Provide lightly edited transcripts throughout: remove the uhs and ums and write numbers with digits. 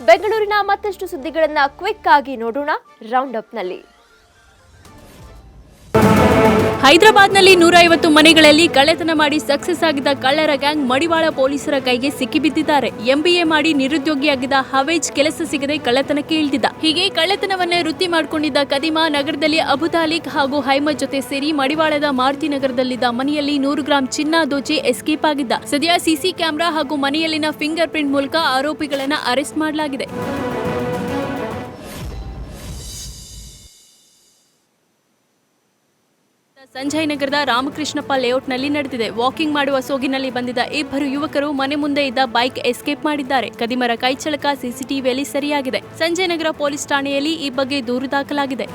ಬೆಂಗಳೂರಿನ ಮತ್ತಷ್ಟು ಸುದ್ದಿಗಳನ್ನು ಕ್ವಿಕ್ ಆಗಿ ನೋಡೋಣ ರೌಂಡ್ ಅಪ್ನಲ್ಲಿ. ಹೈದರಾಬಾದ್ನಲ್ಲಿ 150 ಮನೆಗಳಲ್ಲಿ ಕಳ್ಳತನ ಮಾಡಿ ಸಕ್ಸಸ್ ಆಗಿದ್ದ ಕಳ್ಳರ ಗ್ಯಾಂಗ್ ಮಡಿವಾಳ ಪೊಲೀಸರ ಕೈಗೆ ಸಿಕ್ಕಿಬಿದ್ದಿದ್ದಾರೆ. ಎಂಬಿಎ ಮಾಡಿ ನಿರುದ್ಯೋಗಿಯಾಗಿದ್ದ ಹವೇಜ್ ಕೆಲಸ ಸಿಗದೆ ಕಳ್ಳತನಕ್ಕೆ ಇಳಿದಿದ್ದ. ಹೀಗೆ ಕಳ್ಳತನವನ್ನೇ ವೃತ್ತಿ ಮಾಡಿಕೊಂಡಿದ್ದ ಕದಿಮ ನಗರದಲ್ಲಿ ಅಬುತಾಲಿಕ್ ಹಾಗೂ ಹೈಮದ್ ಜೊತೆ ಸೇರಿ ಮಡಿವಾಳದ ಮಾರುತಿ ನಗರದಲ್ಲಿದ್ದ ಮನೆಯಲ್ಲಿ 100 ಗ್ರಾಂ ಚಿನ್ನ ದೋಚಿ ಎಸ್ಕೇಪ್ ಆಗಿದ್ದ. ಸದ್ಯ ಸಿಸಿ ಕ್ಯಾಮೆರಾ ಹಾಗೂ ಮನೆಯಲ್ಲಿನ ಫಿಂಗರ್ ಪ್ರಿಂಟ್ ಮೂಲಕ ಆರೋಪಿಗಳನ್ನು ಅರೆಸ್ಟ್ ಮಾಡಲಾಗಿದೆ. ಸಂಜಯ್ ನಗರದ ರಾಮಕೃಷ್ಣಪ್ಪ ಲೇಔಟ್ನಲ್ಲಿ ನಡೆದಿದೆ. ವಾಕಿಂಗ್ ಮಾಡುವ ಸೋಗಿನಲ್ಲಿ ಬಂದಿದ್ದ ಇಬ್ಬರು ಯುವಕರು ಮನೆ ಮುಂದೆ ಇದ್ದ ಬೈಕ್ ಎಸ್ಕೇಪ್ ಮಾಡಿದ್ದಾರೆ. ಕದಿಮರ ಕೈಚಳಕ ಸಿಸಿಟಿವಿಯಲ್ಲಿ ಸೆರೆಯಾಗಿದೆ. ಸಂಜಯ್ ನಗರ ಪೊಲೀಸ್ ಠಾಣೆಯಲ್ಲಿ ಈ ಬಗ್ಗೆ ದೂರು ದಾಖಲಾಗಿದೆ.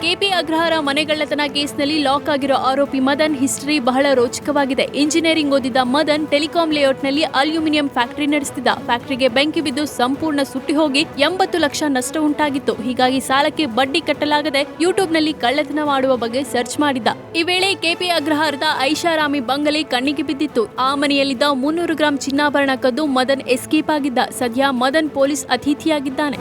ಕೆಪಿ ಅಗ್ರಹಾರ ಮನೆಗಳ್ಳತನ ಕೇಸ್ನಲ್ಲಿ ಲಾಕ್ ಆಗಿರೋ ಆರೋಪಿ ಮದನ್ ಹಿಸ್ಟರಿ ಬಹಳ ರೋಚಕವಾಗಿದೆ. ಇಂಜಿನಿಯರಿಂಗ್ ಓದಿದ್ದ ಮದನ್ ಟೆಲಿಕಾಂ ಲೇಔಟ್ನಲ್ಲಿ ಅಲ್ಯೂಮಿನಿಯಂ ಫ್ಯಾಕ್ಟರಿ ನಡೆಸುತ್ತಿದ್ದ. ಫ್ಯಾಕ್ಟರಿಗೆ ಬೆಂಕಿ ಬಿದ್ದು ಸಂಪೂರ್ಣ ಸುಟ್ಟಿ ಹೋಗಿ 80 ಲಕ್ಷ ನಷ್ಟ ಉಂಟಾಗಿತ್ತು. ಹೀಗಾಗಿ ಸಾಲಕ್ಕೆ ಬಡ್ಡಿ ಕಟ್ಟಲಾಗದೆ ಯೂಟ್ಯೂಬ್ನಲ್ಲಿ ಕಳ್ಳತನ ಮಾಡುವ ಬಗ್ಗೆ ಸರ್ಚ್ ಮಾಡಿದ್ದ. ಈ ವೇಳೆ ಕೆಪಿ ಅಗ್ರಹಾರದ ಐಷಾರಾಮಿ ಬಂಗಲೆ ಕಣ್ಣಿಗೆ ಬಿದ್ದಿತ್ತು. ಆ ಮನೆಯಲ್ಲಿದ್ದ 300 ಗ್ರಾಂ ಚಿನ್ನಾಭರಣ ಕದ್ದು ಮದನ್ ಎಸ್ಕೇಪ್ ಆಗಿದ್ದ. ಸದ್ಯ ಮದನ್ ಪೊಲೀಸ್ ಅತಿಥಿಯಾಗಿದ್ದಾನೆ.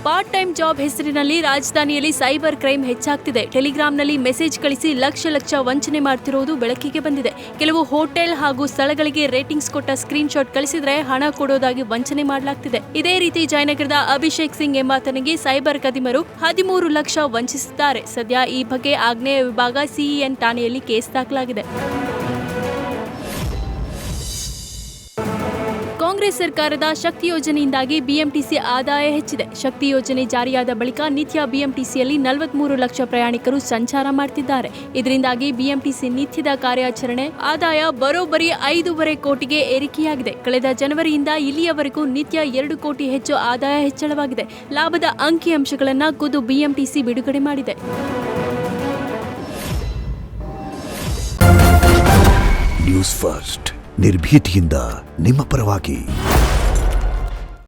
ಪಾರ್ಟ್ ಟೈಮ್ ಜಾಬ್ ಹೆಸರಿನಲ್ಲಿ ರಾಜಧಾನಿಯಲ್ಲಿ ಸೈಬರ್ ಕ್ರೈಮ್ ಹೆಚ್ಚಾಗ್ತಿದೆ. ಟೆಲಿಗ್ರಾಂನಲ್ಲಿ ಮೆಸೇಜ್ ಕಳಿಸಿ ಲಕ್ಷ ವಂಚನೆ ಮಾಡ್ತಿರೋದು ಬೆಳಕಿಗೆ ಬಂದಿದೆ. ಕೆಲವು ಹೋಟೆಲ್ ಹಾಗೂ ಸ್ಥಳಗಳಿಗೆ ರೇಟಿಂಗ್ಸ್ ಕೊಟ್ಟ ಸ್ಕ್ರೀನ್ ಶಾಟ್ ಕಳಿಸಿದ್ರೆ ಹಣ ಕೊಡೋದಾಗಿ ವಂಚನೆ ಮಾಡಲಾಗ್ತಿದೆ. ಇದೇ ರೀತಿ ಜಯನಗರದ ಅಭಿಷೇಕ್ ಸಿಂಗ್ ಎಂಬಾತನಿಗೆ ಸೈಬರ್ ಕದಿಮರು 13 ಲಕ್ಷ ವಂಚಿಸಿದ್ದಾರೆ. ಸದ್ಯ ಈ ಬಗ್ಗೆ ಆಗ್ನೇಯ ವಿಭಾಗ ಸಿಇಎನ್ ಠಾಣೆಯಲ್ಲಿ ಕೇಸ್ ದಾಖಲಾಗಿದೆ. ಕಾಂಗ್ರೆಸ್ ಸರ್ಕಾರದ ಶಕ್ತಿ ಯೋಜನೆಯಿಂದಾಗಿ ಬಿಎಂಟಿಸಿ ಆದಾಯ ಹೆಚ್ಚಿದೆ. ಶಕ್ತಿ ಯೋಜನೆ ಜಾರಿಯಾದ ಬಳಿಕ ನಿತ್ಯ ಬಿಎಂಟಿಸಿಯಲ್ಲಿ 43 ಲಕ್ಷ ಪ್ರಯಾಣಿಕರು ಸಂಚಾರ ಮಾಡ್ತಿದ್ದಾರೆ. ಇದರಿಂದಾಗಿ ಬಿಎಂಟಿಸಿ ನಿತ್ಯದ ಕಾರ್ಯಾಚರಣೆ ಆದಾಯ ಬರೋಬ್ಬರಿ 5.5 ಕೋಟಿಗೆ ಏರಿಕೆಯಾಗಿದೆ. ಕಳೆದ ಜನವರಿಯಿಂದ ಇಲ್ಲಿಯವರೆಗೂ ನಿತ್ಯ 2 ಕೋಟಿ ಹೆಚ್ಚು ಆದಾಯ ಹೆಚ್ಚಳವಾಗಿದೆ. ಲಾಭದ ಅಂಕಿಅಂಶಗಳನ್ನು ಖುದ್ದು ಬಿಎಂಟಿಸಿ ಬಿಡುಗಡೆ ಮಾಡಿದೆ. ನ್ಯೂಸ್ ಫಸ್ಟ್ ನಿರ್ಭೀತಿಯಿಂದ ನಿಮ್ಮ ಪರವಾಗಿ.